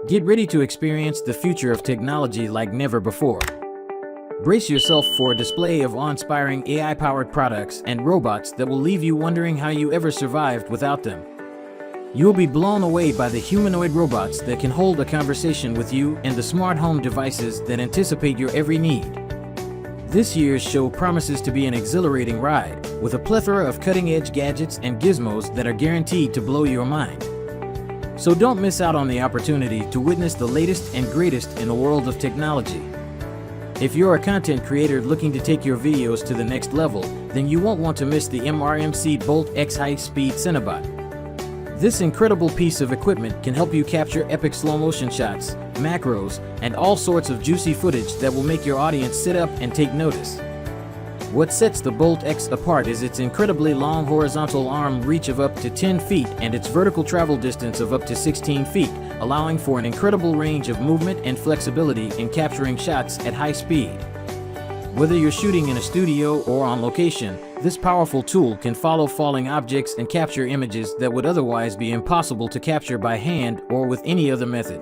Get ready to experience the future of technology like never before. Brace yourself for a display of awe-inspiring AI-powered products and robots that will leave you wondering how you ever survived without them. You'll be blown away by the humanoid robots that can hold a conversation with you and the smart home devices that anticipate your every need. This year's show promises to be an exhilarating ride, with a plethora of cutting-edge gadgets and gizmos that are guaranteed to blow your mind. So don't miss out on the opportunity to witness the latest and greatest in the world of technology. If you're a content creator looking to take your videos to the next level, then you won't want to miss the MRMC Bolt X High-Speed Cinebot. This incredible piece of equipment can help you capture epic slow-motion shots, macros, and all sorts of juicy footage that will make your audience sit up and take notice. What sets the Bolt X apart is its incredibly long horizontal arm reach of up to 10 feet and its vertical travel distance of up to 16 feet, allowing for an incredible range of movement and flexibility in capturing shots at high speed. Whether you're shooting in a studio or on location, this powerful tool can follow falling objects and capture images that would otherwise be impossible to capture by hand or with any other method.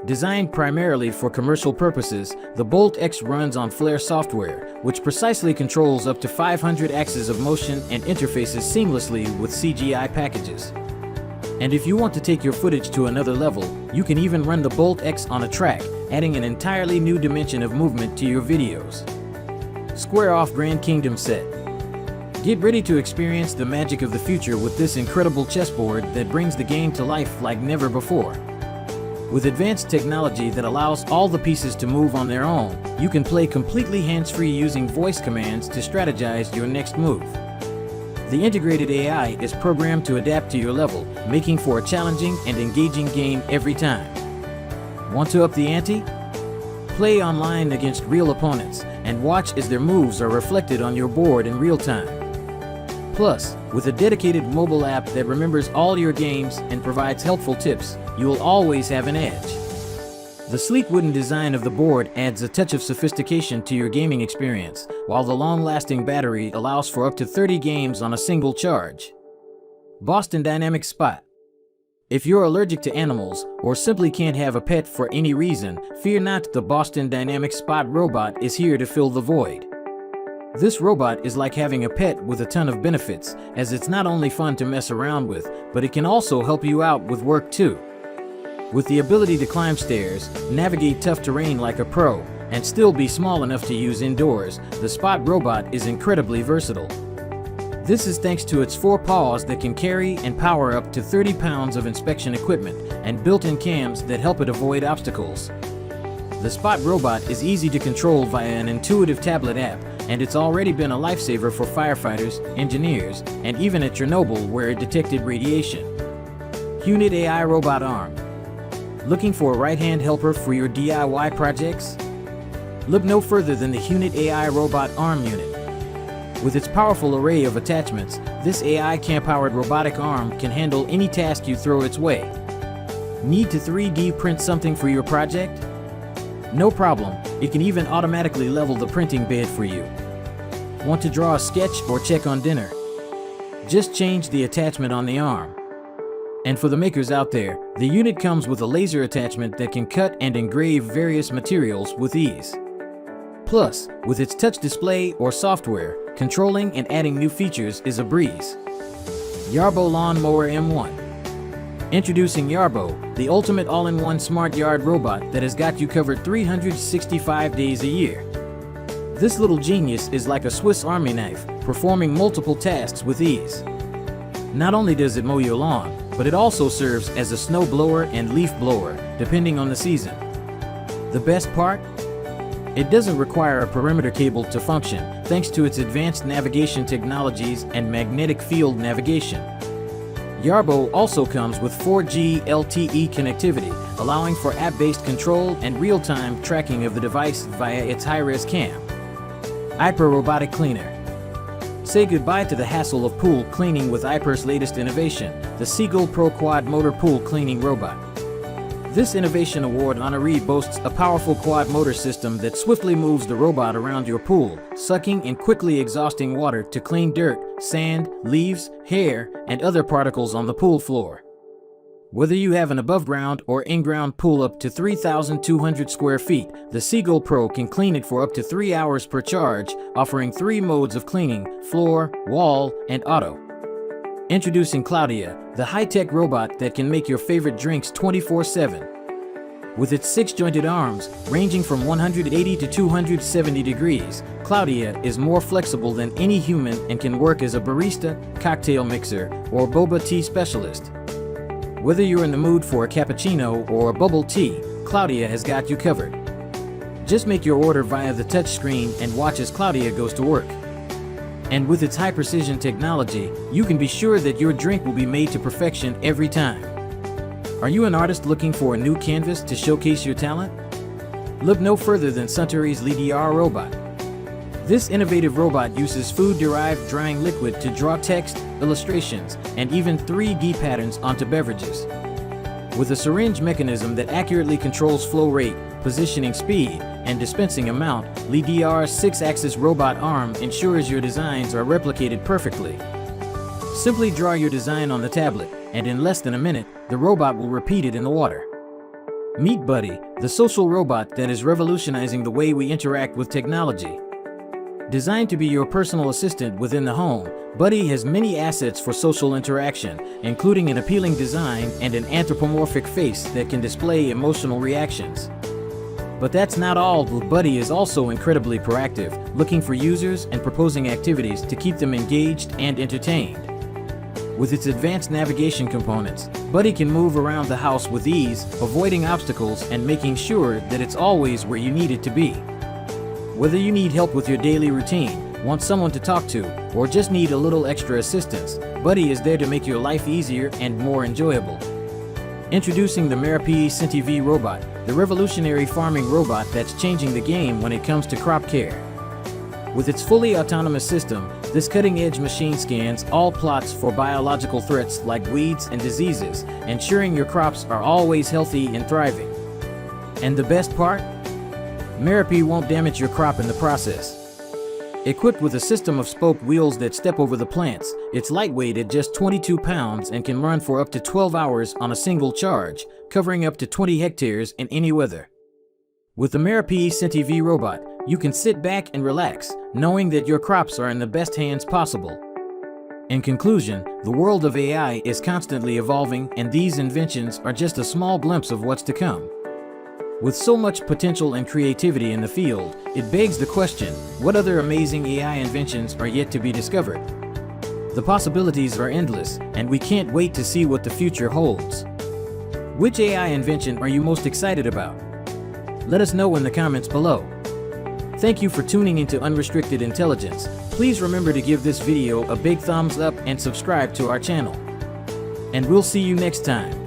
Designed primarily for commercial purposes, the Bolt X runs on Flare software, which precisely controls up to 500 axes of motion and interfaces seamlessly with CGI packages. And if you want to take your footage to another level, you can even run the Bolt X on a track, adding an entirely new dimension of movement to your videos. Square off Grand Kingdom set. Get ready to experience the magic of the future with this incredible chessboard that brings the game to life like never before. With advanced technology that allows all the pieces to move on their own, you can play completely hands-free using voice commands to strategize your next move. The integrated AI is programmed to adapt to your level, making for a challenging and engaging game every time. Want to up the ante? Play online against real opponents and watch as their moves are reflected on your board in real time. Plus, with a dedicated mobile app that remembers all your games and provides helpful tips, you'll always have an edge. The sleek wooden design of the board adds a touch of sophistication to your gaming experience, while the long-lasting battery allows for up to 30 games on a single charge. Boston Dynamics Spot. If you're allergic to animals or simply can't have a pet for any reason, fear not, the Boston Dynamics Spot robot is here to fill the void. This robot is like having a pet with a ton of benefits, as it's not only fun to mess around with, but it can also help you out with work too. With the ability to climb stairs, navigate tough terrain like a pro, and still be small enough to use indoors, the Spot robot is incredibly versatile. This is thanks to its 4 paws that can carry and power up to 30 pounds of inspection equipment and built-in cams that help it avoid obstacles. The Spot robot is easy to control via an intuitive tablet app, and it's already been a lifesaver for firefighters, engineers, and even at Chernobyl where it detected radiation. Unit AI Robot Arm. Looking for a right-hand helper for your DIY projects? Look no further than the Unit AI Robot Arm Unit. With its powerful array of attachments, this AI cam-powered robotic arm can handle any task you throw its way. Need to 3D print something for your project? No problem, it can even automatically level the printing bed for you. Want to draw a sketch or check on dinner? Just change the attachment on the arm. And for the makers out there, the unit comes with a laser attachment that can cut and engrave various materials with ease. Plus, with its touch display or software, controlling and adding new features is a breeze. Yarbo Lawn Mower M1. Introducing Yarbo, the ultimate all-in-one smart yard robot that has got you covered 365 days a year. This little genius is like a Swiss Army knife, performing multiple tasks with ease. Not only does it mow your lawn, but it also serves as a snow blower and leaf blower, depending on the season. The best part? It doesn't require a perimeter cable to function, thanks to its advanced navigation technologies and magnetic field navigation. Yarbo also comes with 4G LTE connectivity, allowing for app-based control and real-time tracking of the device via its high-res cam. Hyper Robotic Cleaner. Say goodbye to the hassle of pool cleaning with Hyper's latest innovation, the Seagull Pro Quad Motor Pool Cleaning Robot. This Innovation Award honoree boasts a powerful quad motor system that swiftly moves the robot around your pool, sucking and quickly exhausting water to clean dirt, sand, leaves, hair, and other particles on the pool floor. Whether you have an above-ground or in-ground pool up to 3,200 square feet, the Seagull Pro can clean it for up to 3 hours per charge, offering 3 modes of cleaning: floor, wall, and auto. Introducing Claudia, the high-tech robot that can make your favorite drinks 24/7. With its 6-jointed arms, ranging from 180 to 270 degrees, Claudia is more flexible than any human and can work as a barista, cocktail mixer, or boba tea specialist. Whether you're in the mood for a cappuccino or a bubble tea, Claudia has got you covered. Just make your order via the touchscreen and watch as Claudia goes to work. And with its high-precision technology, you can be sure that your drink will be made to perfection every time. Are you an artist looking for a new canvas to showcase your talent? Look no further than Suntory's LiDR robot. This innovative robot uses food-derived drying liquid to draw text, illustrations, and even 3D patterns onto beverages. With a syringe mechanism that accurately controls flow rate, positioning speed, and dispensing amount, LiDR's 6-axis robot arm ensures your designs are replicated perfectly. Simply draw your design on the tablet, and in less than a minute, the robot will repeat it in the water. Meet Buddy, the social robot that is revolutionizing the way we interact with technology. Designed to be your personal assistant within the home, Buddy has many assets for social interaction, including an appealing design and an anthropomorphic face that can display emotional reactions. But that's not all. Buddy is also incredibly proactive, looking for users and proposing activities to keep them engaged and entertained. With its advanced navigation components, Buddy can move around the house with ease, avoiding obstacles and making sure that it's always where you need it to be. Whether you need help with your daily routine, want someone to talk to, or just need a little extra assistance, Buddy is there to make your life easier and more enjoyable. Introducing the Merapi CentiV robot, the revolutionary farming robot that's changing the game when it comes to crop care. With its fully autonomous system, this cutting-edge machine scans all plots for biological threats like weeds and diseases, ensuring your crops are always healthy and thriving. And the best part? Merapi won't damage your crop in the process. Equipped with a system of spoke wheels that step over the plants, it's lightweight at just 22 pounds and can run for up to 12 hours on a single charge, covering up to 20 hectares in any weather. With the Merapi CentiV robot, you can sit back and relax, knowing that your crops are in the best hands possible. In conclusion, the world of AI is constantly evolving, and these inventions are just a small glimpse of what's to come. With so much potential and creativity in the field, it begs the question, what other amazing AI inventions are yet to be discovered? The possibilities are endless, and we can't wait to see what the future holds. Which AI invention are you most excited about? Let us know in the comments below. Thank you for tuning into Unrestricted Intelligence. Please remember to give this video a big thumbs up and subscribe to our channel. And we'll see you next time.